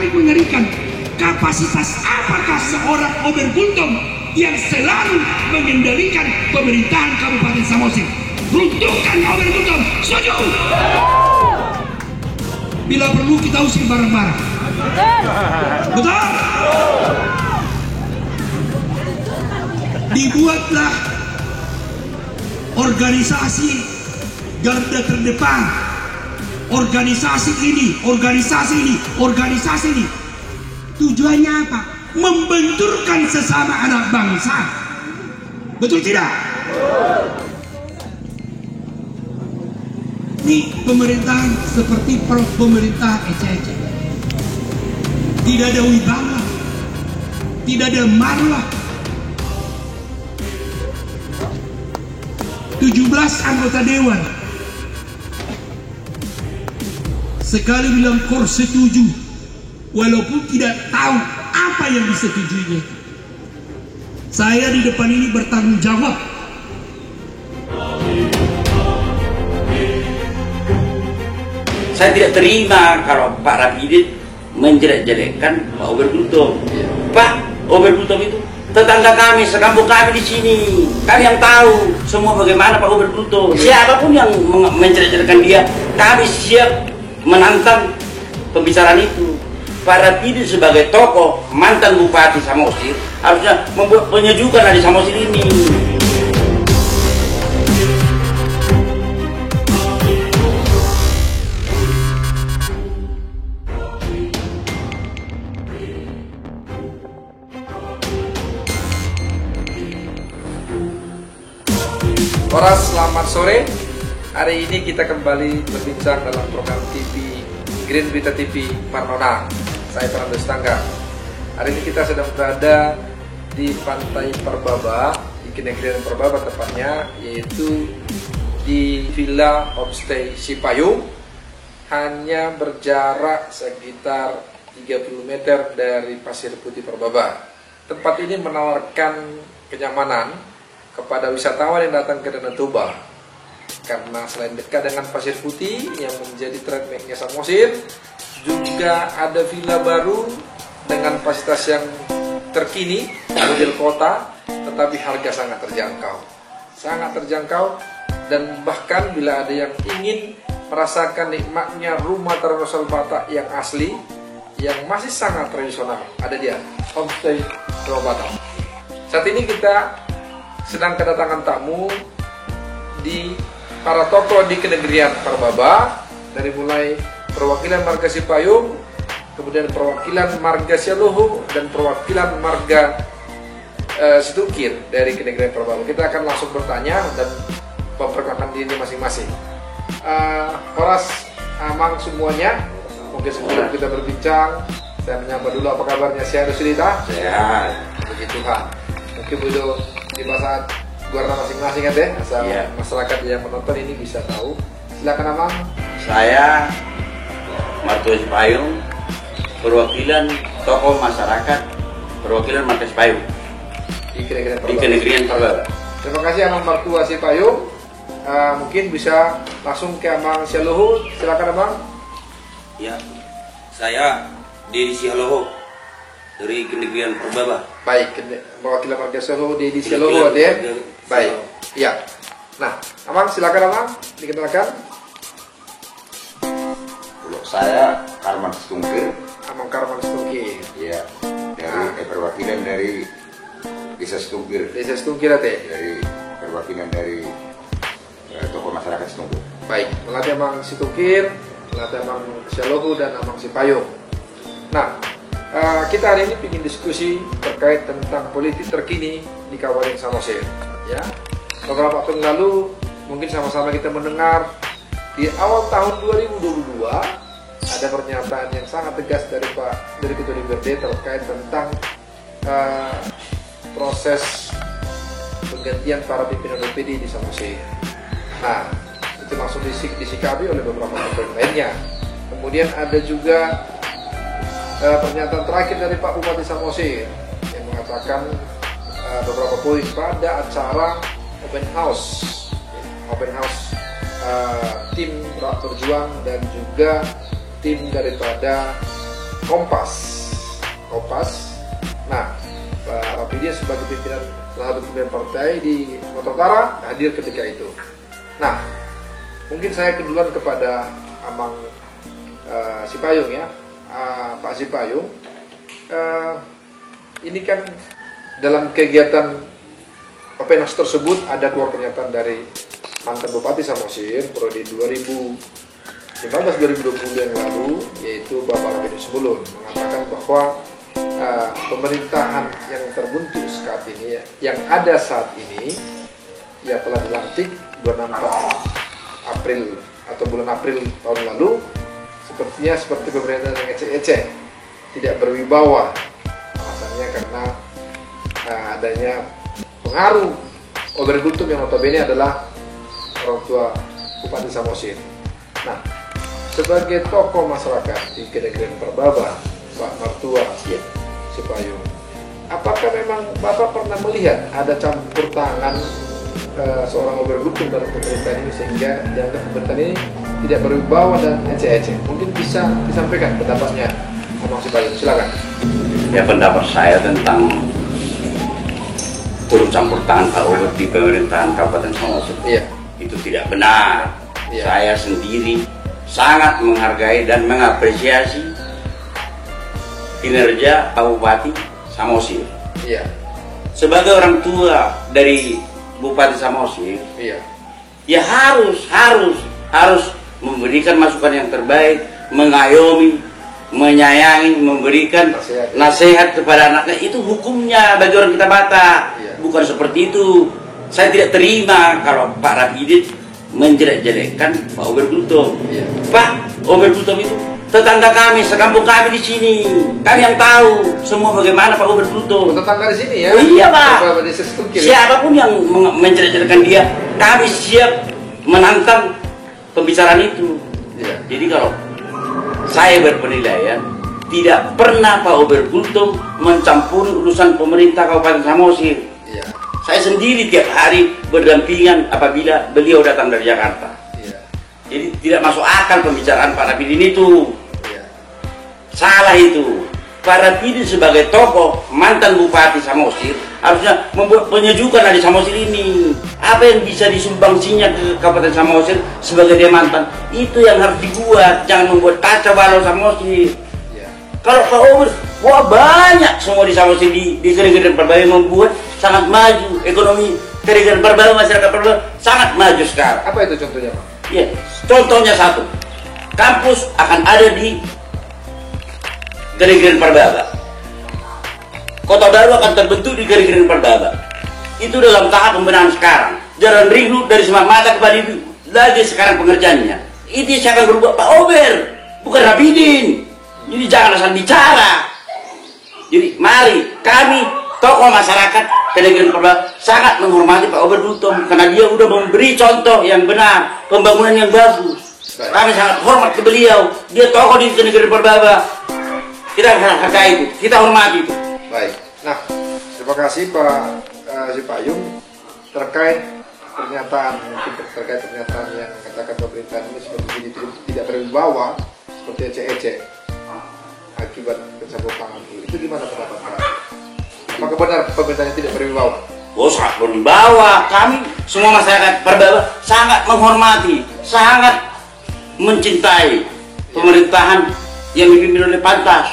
paling mengerikan. Kapasitas apakah seorang Obergultom yang selalu mengendalikan pemerintahan Kabupaten Samosir? Runtuhkan Obergultom. Setuju? Bila perlu kita usir bareng-bareng. Betul? Dibuatlah organisasi garda terdepan. Organisasi ini. Tujuannya apa? Membenturkan sesama anak bangsa. Betul tidak? Ini pemerintahan seperti pemerintah ecek-ecek. Tidak ada wibawa, tidak ada marwah. 17 anggota dewan sekali bilang kor setuju, walaupun tidak tahu apa yang disetujuinya. Saya di depan ini bertanggung jawab. Saya tidak terima kalau Pak Rapidin menjelek-jelekkan Pak Obergultom. Pak Obergultom itu tetangga kami, sekampung kami di sini. Kami yang tahu semua bagaimana Pak Obergultom. Siapapun yang menjelek-jelekkan dia, kami siap menantang pembicaraan itu. Pak Rapidin sebagai tokoh mantan Bupati Samosir harusnya membuat penyejukan di Samosir ini. Horas, selamat sore. Hari ini kita kembali berbincang dalam program TV Green Berita TV Parnona. Saya Fernando Stangga. Hari ini kita sedang berada di Pantai Perbaba, di Kenegrian Perbaba tepatnya, yaitu di Villa Homestay Cipayung. Hanya berjarak sekitar 30 meter dari Pasir Putih Perbaba. Tempat ini menawarkan kenyamanan kepada wisatawan yang datang ke Danau Toba, karena selain dekat dengan Pasir Putih yang menjadi trademarknya Samosir, juga ada villa baru dengan fasilitas yang terkini, model kota, tetapi harga sangat terjangkau, dan bahkan bila ada yang ingin merasakan nikmatnya rumah tradisional Batak yang asli, yang masih sangat tradisional, ada dia, Homestay Batak. Saat ini kita sedang kedatangan tamu di para tokoh di Kenegrian Perbaba, dari mulai perwakilan marga Cipayung, kemudian perwakilan marga Sialoho, dan perwakilan marga Situkir dari Kenegrian Perbaba. Kita akan langsung bertanya dan memperkenalkan diri masing-masing. Horas, Amang semuanya. Mungkin sebelum kita berbincang, saya menyapa dulu, apa kabarnya? Sehat Sulita? Sehat. Puji Tuhan. Mungkin Budo di bahasa guarda masing-masing ya, asal masyarakat yang menonton ini bisa tahu. Silakan Amang. Saya Martua Cipayung, perwakilan tokoh masyarakat, perwakilan marga Cipayung Di Kenegrian Perbaba. Terima kasih Amang Martua Cipayung. Mungkin bisa langsung ke Amang Sialoho. Silakan Amang. Ya, saya Dedi Sialoho dari Kenegrian Perbaba. Baik, perwakilan marga Sialoho, Dedi Sialoho ya. Baik, ya. Nah, Amang silakan Amang, dikenalkan. Saya Karman Stungkir. Amang Karman Stungkir. Ya, dari perwakilan dari Desa Stungkir. Desa Stungkir teh. Dari perwakilan dari tokoh masyarakat Stungkir. Baik, melatih Amang Stungkir, melatih Amang Sialoho dan Amang Cipayung. Nah, kita hari ini ingin diskusi terkait tentang politik terkini di Kabupaten Samosir. Ya, beberapa waktu yang lalu mungkin sama-sama kita mendengar di awal tahun 2022 ada pernyataan yang sangat tegas dari Ketua DPRD terkait tentang proses penggantian para pimpinan DPD di Samosir. Nah, itu langsung disikapi oleh beberapa pimpinan lainnya. Kemudian ada juga pernyataan terakhir dari Pak Bupati Samosir yang mengatakan beberapa poin pada acara open house tim Rakyat Berjuang dan juga tim daripada Kompas. Nah, Pak Rapidi sebagai pimpinan salah satu pimpinan partai di Sumatera Utara hadir ketika itu. Nah, mungkin saya keduluan kepada Amang Sipayung ya, Pak Sipayung. Ini kan dalam kegiatan Openas tersebut ada keluar pernyataan dari mantan Bupati Samosir periode 2015-2020 yang lalu, yaitu Bapak Rapidi Simbolon, mengatakan bahwa pemerintahan yang terbuntu saat ini, yang ada saat ini, ya telah dilantik 26 April atau bulan April tahun lalu, sepertinya seperti pemerintahan yang ecek-ecek, tidak berwibawa. Alasannya karena adanya pengaruh Obergultum yang notabene adalah orang tua Bupati Samosir. Nah, sebagai tokoh masyarakat di Kedegren Perbaba, Pak Martua Sipayung, apakah memang Bapak pernah melihat ada campur tangan seorang Obergultum dalam pemerintahan ini sehingga dianggap pemerintahan ini tidak berwibawa dan ecek-ecek? Mungkin bisa disampaikan pendapatnya, Amang Sipayung, silakan. Ya, pendapat saya tentang turut campur tangan Pak Ober di pemerintahan Kabupaten Samosir itu tidak benar. Saya sendiri sangat menghargai dan mengapresiasi kinerja Pak Bupati Samosir. Sebagai orang tua dari Bupati Samosir, ya harus memberikan masukan yang terbaik, mengayomi, menyayangi, memberikan nasihat kepada anaknya. Itu hukumnya bagi orang kita Batak. Bukan seperti itu. Saya tidak terima kalau Pak Rapidi menjelek-jelekkan Pak Obergultum. Pak Obergultum itu tetangga kami, sekampung kami di sini. Kami yang tahu semua bagaimana Pak Obergultum. Tetangga di sini ya? Oh iya Pak. Siapapun yang menjelek-jelekkan dia, kami siap menantang pembicaraan itu. Jadi kalau saya berpenilaian, tidak pernah Pak Obergultum mencampuri urusan pemerintah Kabupaten Samosir. Saya sendiri tiap hari berdampingan apabila beliau datang dari Jakarta. Jadi tidak masuk akal pembicaraan Pak Rapidi itu. Salah itu. Pak Rapidi sebagai tokoh mantan Bupati Samosir harusnya membuat penyejukan di Samosir ini. Apa yang bisa disumbangsinya ke Kabupaten Samosir sebagai dia mantan, itu yang harus dibuat. Jangan membuat kacau balau Samosir. Kalau Pak Ober, wah banyak semua di Samosir di Kedegren Perbaba yang membuat sangat maju ekonomi Kedegren Perbaba, masyarakat Perbaba sangat maju sekarang. Apa itu contohnya Pak? Ya, contohnya satu, kampus akan ada di Kedegren Perbaba. Kota baru akan terbentuk di Kedegren Perbaba. Itu dalam tahap pembenahan sekarang. Jalan ring road dari Semak Mata ke Balibu lagi sekarang pengerjaannya. Itu yang akan berubah Pak Ober, bukan Rapidin. Jadi jangan asal bicara. Jadi mari kami tokoh masyarakat Kedegren Perbaba sangat menghormati Pak Obergultum karena dia sudah memberi contoh yang benar, pembangunan yang bagus. Kami sangat hormat ke beliau. Dia tokoh di Kedegren Perbaba. Kita hargai itu, kita hormati itu. Baik. Nah, terima kasih Pak Sipayung terkait pernyataan yang katakan pemerintahan ini seperti ini tidak berwibawa, seperti ecek-ecek akibat pencampur tangan itu. Gimana pendapat Pak? Apakah benar pemerintahnya tidak berwibawa? Oh, sangat berwibawa. Kami semua masyarakat Perbaba sangat menghormati, sangat mencintai pemerintahan yang dipimpin oleh Pantas.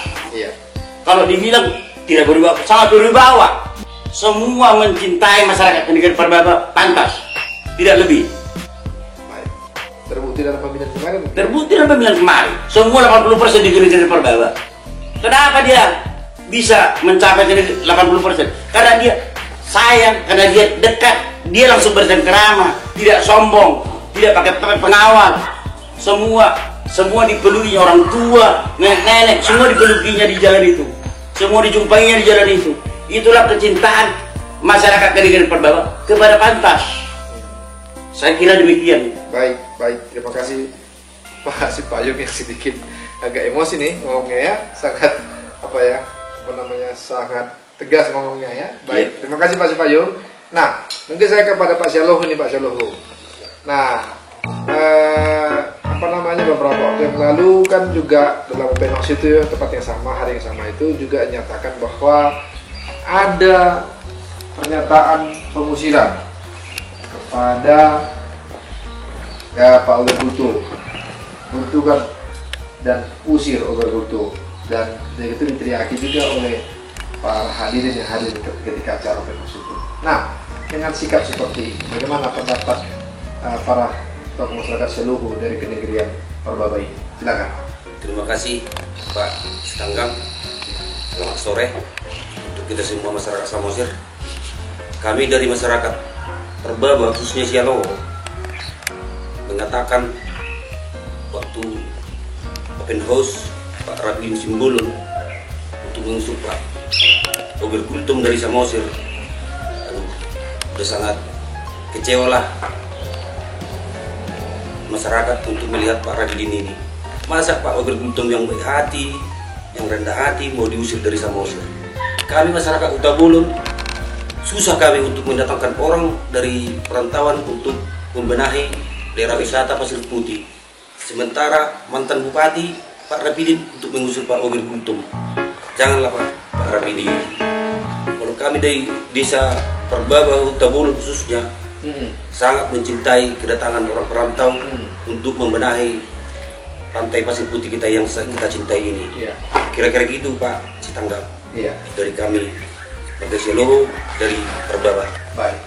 Kalau dibilang tidak berwibawa, sangat berwibawa. Semua mencintai masyarakat Kedegren Perbaba Pantas, tidak lebih. Baik. Terbukti dalam pemilihan kemarin? Terbukti dalam pemilihan kemarin. Semua 80% di Kedegren Perbaba. Kenapa dia bisa mencapai 80%? Karena dia sayang, karena dia dekat, dia langsung bercengkerama, tidak sombong, tidak pakai pengawal. Semua dipenuhi orang tua, nenek-nenek, semua dipenuhinya di jalan itu. Semua dijumpainya di jalan itu. Itulah kecintaan masyarakat Kedegren Perbaba kepada Pantas. Saya kira demikian. Baik. Terima kasih Pak Sipayung yang sedikit agak emosi nih ngomongnya ya. Sangat sangat tegas ngomongnya ya. Baik. Terima kasih Pak Sipayung. Nah, mungkin saya kepada Pak Syalohu nih, Pak Syalohu. Nah, beberapa waktu yang lalu kan juga dalam Benos itu tempat yang sama, hari yang sama itu juga nyatakan bahwa ada pernyataan pengusiran kepada Pak Overgulto, buntukan dan usir Overgulto, dan itu diteriaki juga oleh para hadirin yang hadir ketika acara Benos itu. Nah, dengan sikap seperti ini, bagaimana pendapat para tokoh masyarakat seluruh dari Kenegrian Parbaba ini? Silakan. Terima kasih Pak Stanggang. Selamat sore untuk kita semua masyarakat Samosir. Kami dari masyarakat Parbaba khususnya Sialowo mengatakan waktu open house Pak Rapidin Simbolon untuk mengusung Pak Overgulto dari Samosir, udah sangat kecewa lah masyarakat untuk melihat Pak Rapidin ini. Masa Pak Overgulto yang baik hati, yang rendah hati mau diusir dari Samosir? Kami masyarakat Utabulun susah kami untuk mendatangkan orang dari perantauan untuk membenahi daerah wisata Pasir Putih. Sementara mantan Bupati Pak Rapidin untuk mengusir Pak Overgulto. Janganlah Pak Rapidin. Kalau kami dari desa Parbaba Utabulun khususnya sangat mencintai kedatangan orang perantau untuk membenahi pantai Pasir Putih kita yang kita cintai ini. Kira-kira gitu Pak Sitanggap. Dari kami warga Sialowo dari Parbaba. Baik.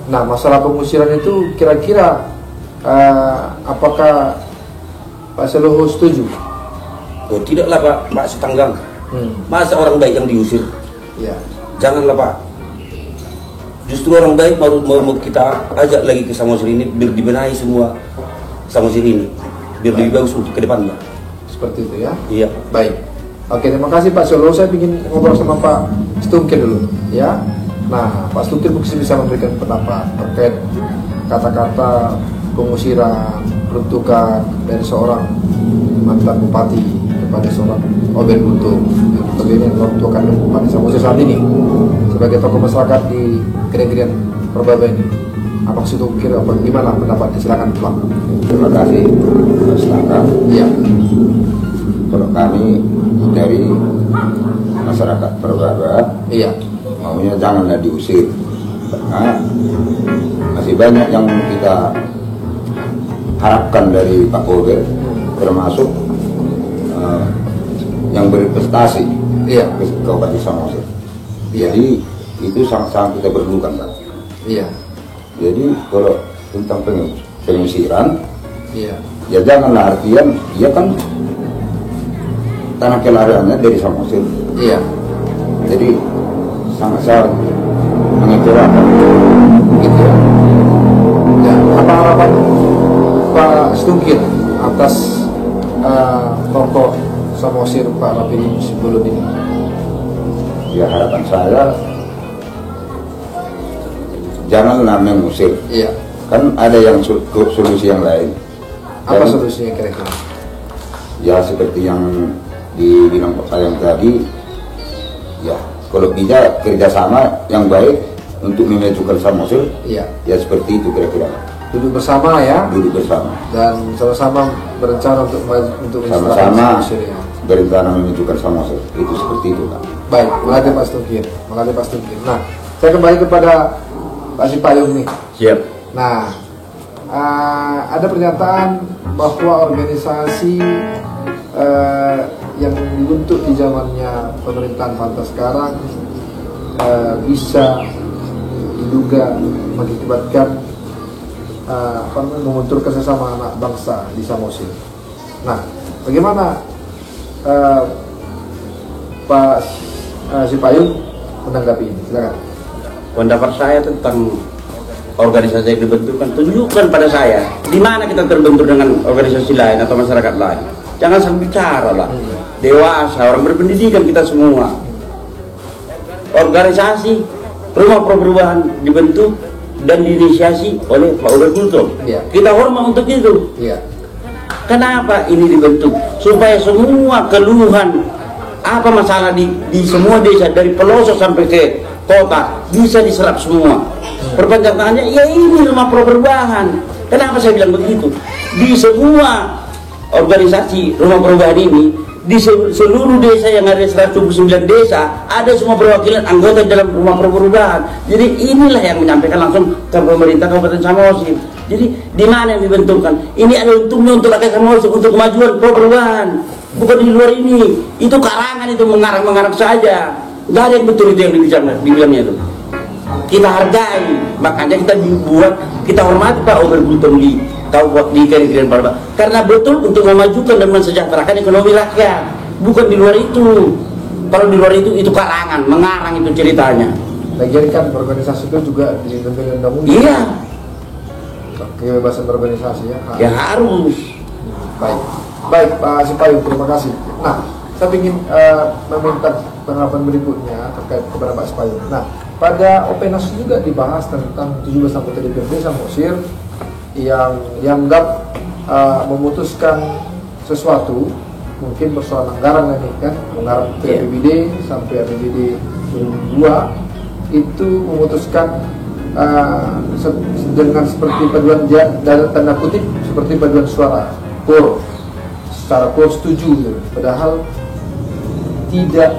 Nah, masalah pengusiran itu kira-kira apakah Pak Sialowo setuju? Oh tidaklah Pak Sitanggap. Masa orang baik yang diusir? Janganlah Pak. Justru orang baik mau kita ajak lagi ke Samosir ini biar dibenahi semua Samosir ini biar lebih bagus untuk ke depannya. Seperti itu ya? Iya. Baik. Oke, terima kasih Pak Sialowo. Saya ingin ngobrol sama Pak Stungkir dulu ya. Nah, Pak Stungkir mungkin bisa memberikan pendapat terkait kata-kata pengusiran, peruntukan dari seorang mantan bupati kepada seorang Overgulto. Bagaimana peruntukan Bupati Samosir saat ini sebagai tokoh masyarakat di Kenegrian Parbaba ini? Apa Stungkir, apa gimana pendapatnya? Silakan Pak. Terima kasih Mas Langka. Iya. Kalau kami dari masyarakat Parbaba, maunya janganlah diusir, karena masih banyak yang kita harapkan dari Pak Over, termasuk yang berprestasi ke Kabupaten Samosir. Jadi itu sangat-sangat kita perlukan Pak. Jadi kalau tentang pengusiran, ya janganlah, artian dia kan tanah kelariannya dari Samosir. Jadi sangat-sangat mengecewakan gitu ya. Apa harapan Pak Stungkir atas tokoh Samosir Pak Rapidin Simbolon ini? Ya harapan saya janganlah mengusir. Kan ada yang solusi yang lain. Apa solusinya kira-kira? Ya seperti yang dibilang Pak Sayang tadi, ya kalau bisa kerjasama yang baik untuk memajukan Samosir. Ya seperti itu kira-kira. Duduk bersama ya. Duduk bersama. Dan sama-sama berencana untuk sama-sama berencana memajukan Samosir. Itu seperti itu Pak. Baik, makasih Pak Stungkir. Nah, saya kembali kepada Pak Sipayung nih. Siap. Nah, ada pernyataan bahwa organisasi yang dibentuk di zamannya pemerintahan Fanta sekarang bisa diduga mengakibatkan mengunturkan sesama anak bangsa di Samosir. Nah, bagaimana Pak Sipayung menanggapi ini? Silakan. Pendapat saya tentang organisasi yang dibentukkan, tunjukkan pada saya di mana kita terbentur dengan organisasi lain atau masyarakat lain. Jangan sampai bicara lah. Dewasa, orang berpendidikan kita semua. Organisasi Rumah Perubahan dibentuk dan diinisiasi oleh Pak Overgulto. Kita hormat untuk itu. Kenapa ini dibentuk? Supaya semua keluhan apa masalah di semua desa dari pelosok sampai ke kota bisa diserap semua. Perpanjang tangannya, ya ini Rumah Perubahan. Kenapa saya bilang begitu? di semua organisasi rumah perubahan ini, di seluruh desa yang ada 129 desa, ada semua perwakilan anggota dalam rumah perubahan. Jadi inilah yang menyampaikan langsung ke pemerintah Kabupaten Samosir. Jadi di mana yang dibentukkan? Ini ada untungnya untuk rakyat Samosir, untuk kemajuan perubahan. Bukan di luar ini. Itu karangan, itu mengarang-mengarang saja. Nggak ada yang betul itu yang dibilangnya itu. Kita hargai, makanya kita dibuat, kita hormati Pak Ober Gultom di Keren Parba, karena betul untuk memajukan dan mensejahterakan ekonomi rakyat, bukan di luar itu. Kalau di luar itu karangan, mengarang itu ceritanya. Lagian kan organisasi itu juga dilindungi undang-undang. Iya. Kebebasan berorganisasi ya. Ya harus. Baik Pak Sipayung, terima kasih. Nah, saya ingin meminta tanggapan berikutnya terkait kepada Pak Sipayung. Nah, pada Openas juga dibahas tentang 17 anggota DPRD Samosir yang dianggap memutuskan sesuatu, mungkin persoalan anggaran ini kan, anggaran APBD sampai APBD 2002 itu memutuskan dengan seperti paduan tanda kutip seperti paduan suara kor, secara kor setuju gitu. Padahal tidak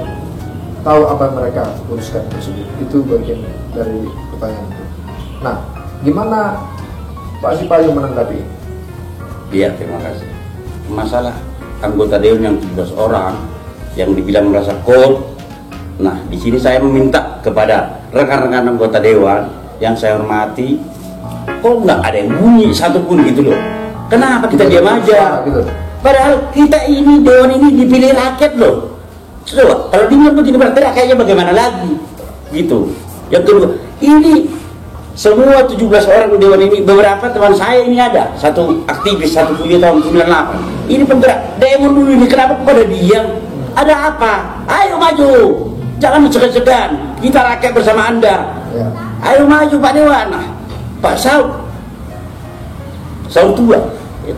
tahu apa yang mereka putuskan tersebut. Itu bagian dari pertanyaan itu. Nah, gimana Pak Sipayung menanggapi? Iya, terima kasih. Masalah anggota dewan yang 17 orang yang dibilang merasa kol. Nah, di sini saya meminta kepada rekan-rekan anggota dewan yang saya hormati, kok nggak ada yang bunyi satupun gitu loh. Kenapa kita diam aja? Padahal kita ini, dewan ini dipilih rakyat loh. Coba, kalau dengar begini berteriak kayaknya bagaimana lagi? Gitu. Yang kedua, ini semua 17 orang di dewan ini, beberapa teman saya ini ada, satu aktivis, satu kuliah tahun 98. Ini penggerak demo dulu ini, kenapa pada diam? Ada apa? Ayo maju, jangan segan-segan, kita rakyat bersama Anda. Ayo maju Pak Dewan. Nah, Pak Saud tua,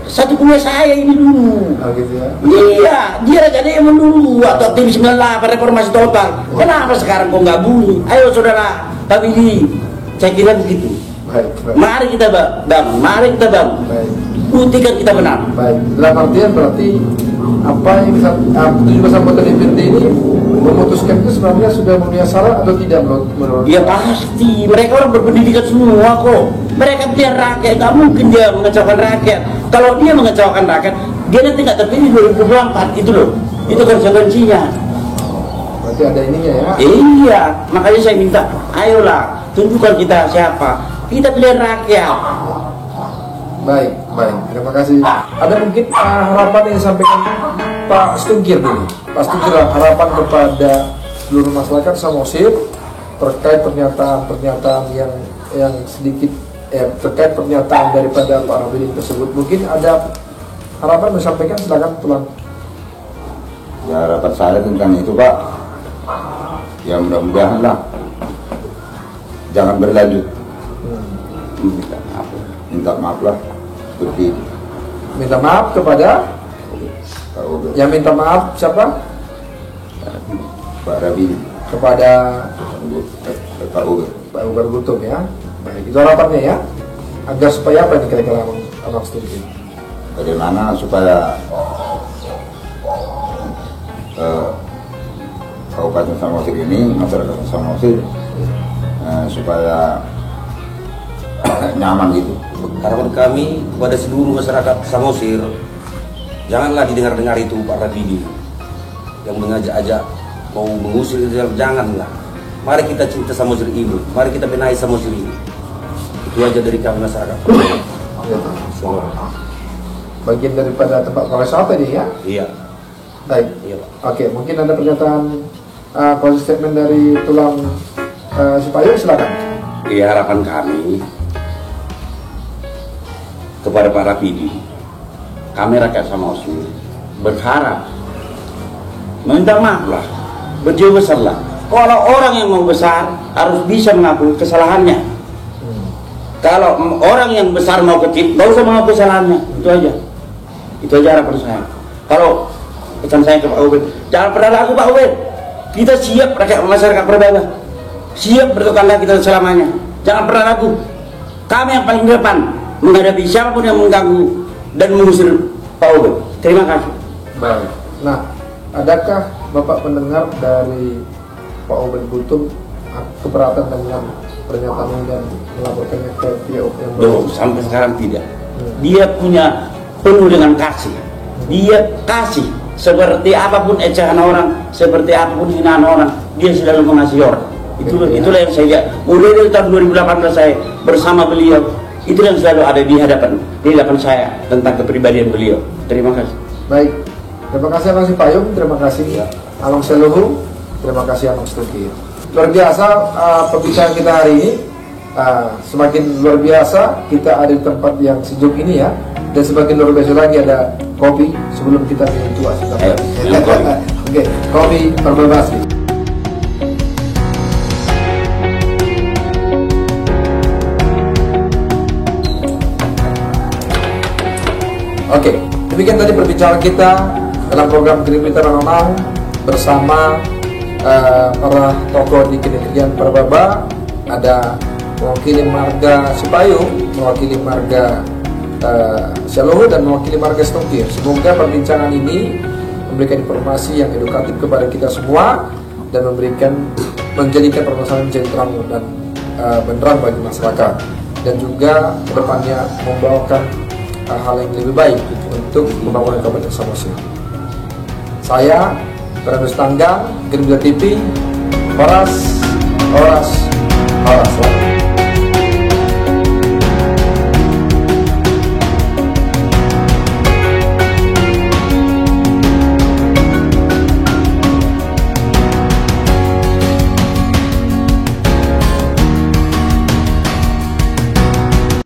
satu kuliah saya ini dulu. Gitu ya? Iya, dia raja demo dulu waktu aktivis 98 reformasi total. Kenapa sekarang kok nggak bunyi? Ayo saudara, Pak Bidi. Saya kira begitu. Baik. Mari kita mari kita buktikan kita benar. Baik. Dalam artian berarti apa yang 17 anggota DPRD ini memutuskan itu sebenarnya sudah memenuhi syarat atau tidak menurut? Ya pasti. Mereka orang berpendidikan semua kok. Mereka biar rakyat, nggak mungkin dia mengecewakan rakyat. Kalau dia mengecewakan rakyat, dia nanti nggak terpilih 2024 itu loh. Itu konsekuensinya. Berarti ada ininya ya? Iya, makanya saya minta, ayolah. Tunjukkan kita siapa. Kita pilih rakyat. Baik. Terima kasih. Ada mungkin harapan yang disampaikan Pak Stungkir dulu. Pak Stungkir, harapan kepada seluruh masyarakat Samosir terkait pernyataan yang sedikit terkait pernyataan daripada Pak Robin tersebut. Mungkin ada harapan disampaikan, silakan tulang. Ya, harapan saya tentang itu Pak, ya mudah-mudahan lah jangan berlanjut. Minta maaf lah seperti itu. Minta maaf kepada yang minta maaf siapa? Pak Rabi, Kepada Pak Ober Gultom ya. Baik, itu harapannya ya. Agar supaya apa nih kira-kira Abang setuju? bagaimana supaya Kabupaten Samosir ini, masyarakat Samosir supaya nyaman gitu. Harapan kami kepada seluruh masyarakat Samosir, janganlah didengar-dengar itu Pak Rabidi yang mengajak-ajak mau mengusir, janganlah. Mari kita cinta Samosir ini, mari kita benahi Samosir ini. Itu aja dari kami masyarakat. Bagian daripada tempat pariwisata ini ya? Iya. Baik. Iya, Pak. Oke, mungkin ada pernyataan closing statement dari tulang Sipayung, silakan. Iya, harapan kami kepada Pak Rapidi, kami rakyat Samosir berharap, minta maaf lah, berjiwa besar lah. Kalau orang yang mau besar harus bisa mengakui kesalahannya. Kalau orang yang besar mau kecil, nggak usah mengakui kesalahannya. Itu aja. Itu aja harapan saya. Kalau pesan saya ke Pak Ubed, jangan pernah ragu Pak Ubed. Kita siap rakyat masyarakat Perbaba, siap bertetangga kita selamanya. Jangan pernah ragu. Kami yang paling depan menghadapi siapapun yang mengganggu dan mengusir Pak Obed. Terima kasih. Baik. Nah, adakah Bapak mendengar dari Pak Obed Butum keberatan dengan pernyataan ini dan melaporkannya ke pihak yang Loh, sampai sekarang tidak. Dia punya penuh dengan kasih. Dia kasih seperti apapun ecahan orang, seperti apapun hinaan orang, dia selalu mengasihi orang. Itulah yang saya lihat. Mulai dari tahun 2018 saya bersama beliau, itu yang selalu ada di hadapan saya tentang kepribadian beliau. Terima kasih. Baik. Terima kasih Abang Sipayung, terima kasih Abang Seluhu, terima kasih Abang Stuki. Luar biasa pembicaraan kita hari ini. Semakin luar biasa kita ada di tempat yang sejuk ini ya, dan semakin luar biasa lagi ada kopi sebelum kita minum tua. Oke, kopi Perbabasi. Oke, demikian tadi perbincangan kita dalam program Green Berita Panorama bersama para tokoh di Kedekrian Perbaba. Ada mewakili marga Sipayung, mewakili marga Seluhu, dan mewakili marga Stokir. Semoga perbincangan ini memberikan informasi yang edukatif kepada kita semua dan menjadikan permasalahan menjadi terang dan beneran bagi masyarakat, dan juga kedepannya membawakan hal yang lebih baik untuk pembangunan Kabupaten Samosir. Saya Fernandes Tanggang, Green Berita TV, Horas.